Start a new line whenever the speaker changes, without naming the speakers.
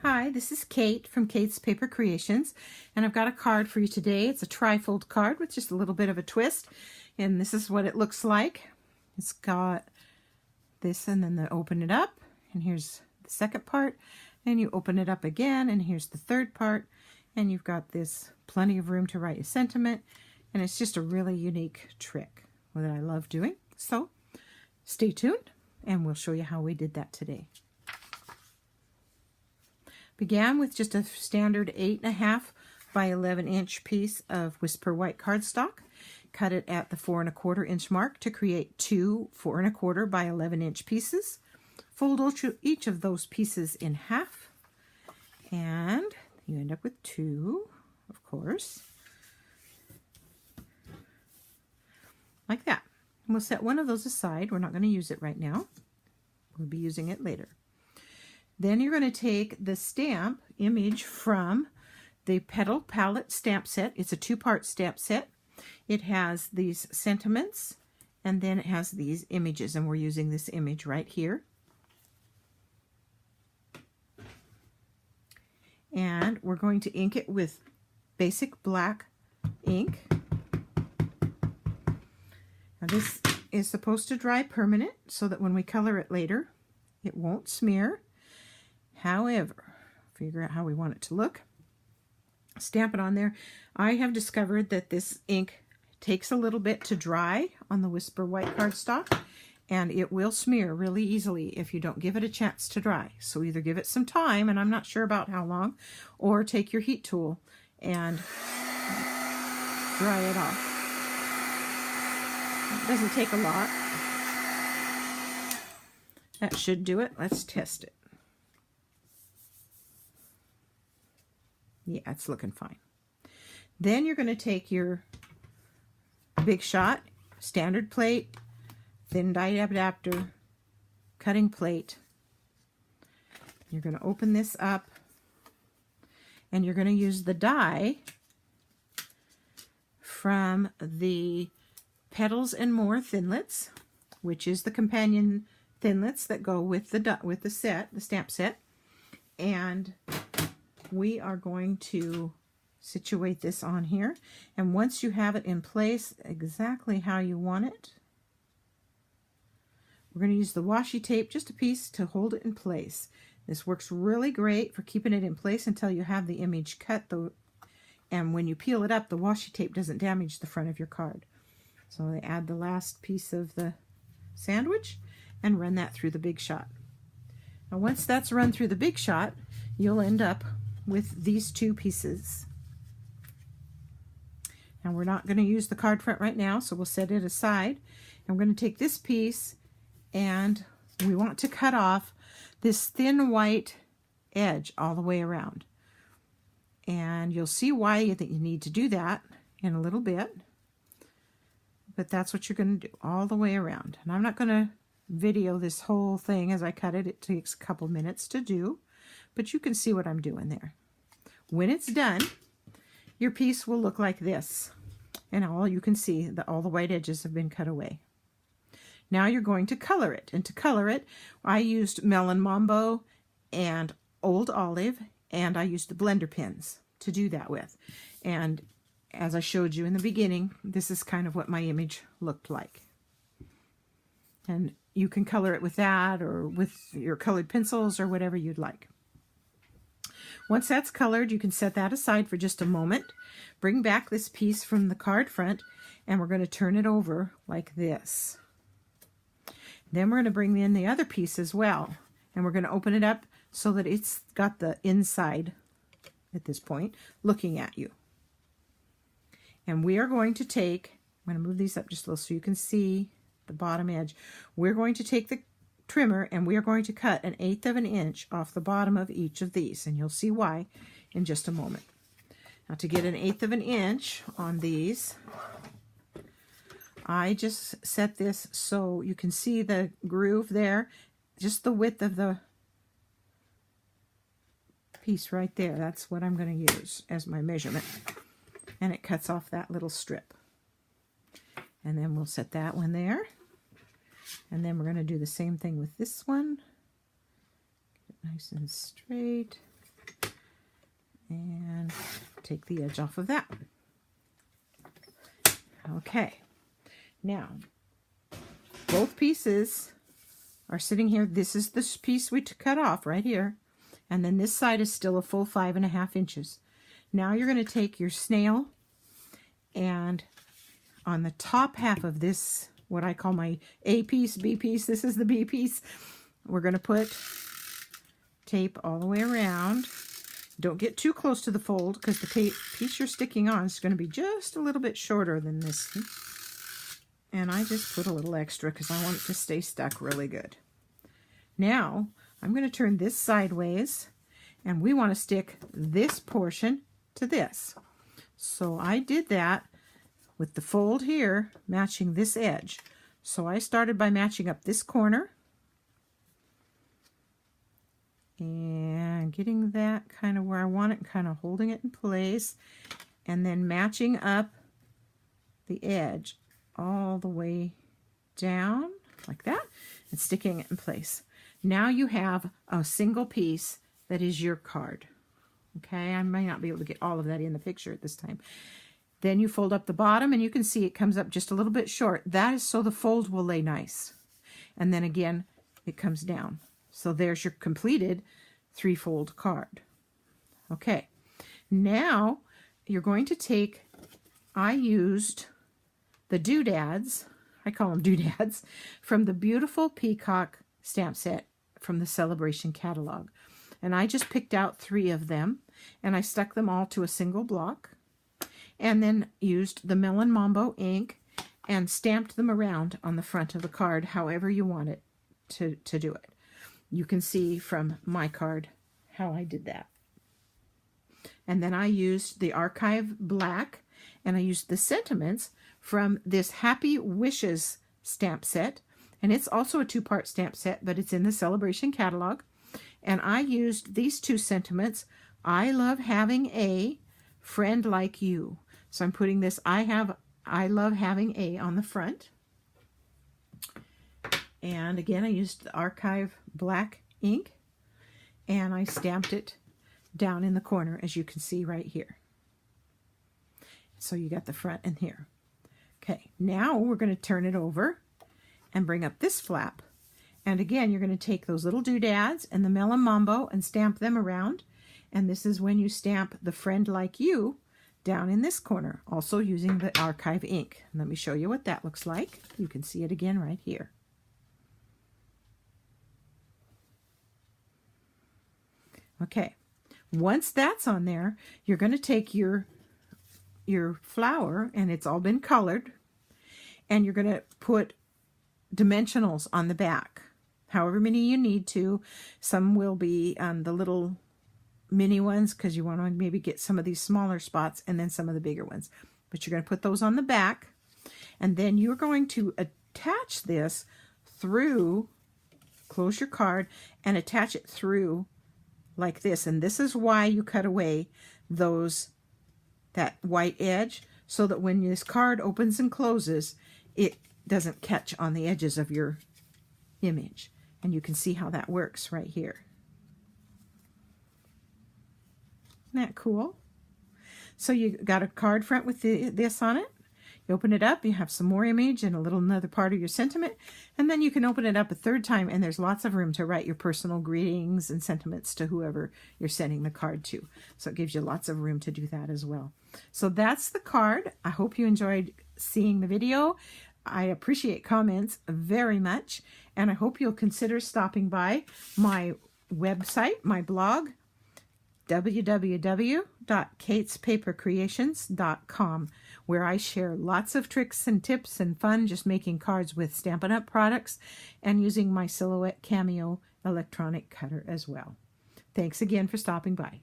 Hi, this is Kate from Kate's Paper Creations, and I've got a card for you today. It's a trifold card with just a little bit of a twist, and this is what it looks like. It's got this, and then open it up, and here's the second part, and you open it up again, and here's the third part, and you've got this plenty of room to write a sentiment, and it's just a really unique trick that I love doing. So stay tuned, and we'll show you how we did that today. Began with just a standard 8.5 by 11 inch piece of Whisper white cardstock. Cut it at the 4 1/4 inch mark to create two 4 1/4 by 11 inch pieces. Fold each of those pieces in half, and you end up with two, of course, like that. And we'll set one of those aside. We're not going to use it right now. We'll be using it later. Then you're going to take the stamp image from the Petal palette stamp set. It's a two-part stamp set. It has these sentiments, and then it has these images, and we're using this image right here. And we're going to ink it with basic black ink. Now this is supposed to dry permanent so that when we color it later, it won't smear. However, figure out how we want it to look. Stamp it on there. I have discovered that this ink takes a little bit to dry on the Whisper white cardstock, and it will smear really easily if you don't give it a chance to dry. So either give it some time, and I'm not sure about how long, or take your heat tool and dry it off. It doesn't take a lot. That should do it. Let's test it. Yeah, it's looking fine. Then you're going to take your Big Shot, standard plate, thin die adapter, cutting plate. You're going to open this up, and you're going to use the die from the Petals and More thinlits, which is the companion thinlits that go with the set, the stamp set. And we are going to situate this on here, and once you have it in place exactly how you want it, we're going to use the washi tape, just a piece, to hold it in place. This works really great for keeping it in place until you have the image cut, and when you peel it up, the washi tape doesn't damage the front of your card. So I add the last piece of the sandwich and run that through the Big Shot. Now once that's run through the Big Shot, you'll end up with these two pieces. Now we're not going to use the card front right now, so we'll set it aside. And we're going to take this piece, and we want to cut off this thin white edge all the way around. And you'll see why that you need to do that in a little bit. But that's what you're going to do all the way around. And I'm not going to video this whole thing as I cut it. It takes a couple minutes to do, but you can see what I'm doing there. When it's done, your piece will look like this, and all you can see that all the white edges have been cut away. Now you're going to color it, and to color it, I used Melon Mambo and Old Olive, and I used the blender pens to do that with. And as I showed you in the beginning, this is kind of what my image looked like. And you can color it with that, or with your colored pencils, or whatever you'd like. Once that's colored, you can set that aside for just a moment. Bring back this piece from the card front, and we're going to turn it over like this. Then we're going to bring in the other piece as well, and we're going to open it up so that it's got the inside at this point looking at you. And we are going to take, I'm going to move these up just a little so you can see the bottom edge. We're going to take the trimmer, and we are going to cut 1/8 of an inch off the bottom of each of these, and you'll see why in just a moment. Now to get 1/8 of an inch on these, I just set this so you can see the groove there, just the width of the piece right there. That's what I'm going to use as my measurement, and it cuts off that little strip. And then we'll set that one there. And then we're going to do the same thing with this one. Get it nice and straight. And take the edge off of that. Okay, now both pieces are sitting here. This is the piece we cut off right here, and then this side is still a full 5.5 inches. Now you're going to take your snail, and on the top half of this, what I call my A piece, B piece, this is the B piece, we're going to put tape all the way around. Don't get too close to the fold, because the tape piece you're sticking on is going to be just a little bit shorter than this. And I just put a little extra because I want it to stay stuck really good. Now, I'm going to turn this sideways, and we want to stick this portion to this. So I did that with the fold here matching this edge. So I started by matching up this corner and getting that kind of where I want it, and kind of holding it in place, and then matching up the edge all the way down like that and sticking it in place. Now you have a single piece that is your card. Okay, I may not be able to get all of that in the picture at this time. Then you fold up the bottom, and you can see it comes up just a little bit short. That is so the fold will lay nice. And then again, it comes down. So there's your completed 3-fold card. Okay, now you're going to take, I used the doodads, I call them doodads, from the beautiful Peacock stamp set from the Celebration catalog. And I just picked out 3 of them, and I stuck them all to a single block, and then used the Melon Mambo ink and stamped them around on the front of the card however you want it to do it. You can see from my card how I did that. And then I used the Archive Black, and I used the sentiments from this Happy Wishes stamp set. And it's also a 2-part stamp set, but it's in the Celebration catalog. And I used these 2 sentiments. I love having a friend like you. So I'm putting this I love having a on the front. And again, I used the Archive Black ink, and I stamped it down in the corner, as you can see right here. So you got the front and here. Okay, now we're going to turn it over and bring up this flap. And again, you're going to take those little doodads and the Melon Mambo and stamp them around. And this is when you stamp the friend like you down in this corner, also using the Archive ink. Let me show you what that looks like. You can see it again right here. Okay, once that's on there, you're going to take your flower, and it's all been colored, and you're going to put dimensionals on the back, however many you need to. Some will be the little mini ones, because you want to maybe get some of these smaller spots and then some of the bigger ones. But you're going to put those on the back, and then you're going to attach this through, close your card, and attach it through like this. And this is why you cut away that white edge, so that when this card opens and closes, it doesn't catch on the edges of your image. And you can see how that works right here. Isn't that cool? So you got a card front with this on it. You open it up, you have some more image and another part of your sentiment, and then you can open it up a 3rd time, and there's lots of room to write your personal greetings and sentiments to whoever you're sending the card to. So it gives you lots of room to do that as well. So that's the card. I hope you enjoyed seeing the video. I appreciate comments very much, and I hope you'll consider stopping by my website, my blog, www.katespapercreations.com, where I share lots of tricks and tips and fun just making cards with Stampin' Up! Products and using my Silhouette Cameo electronic cutter as well. Thanks again for stopping by.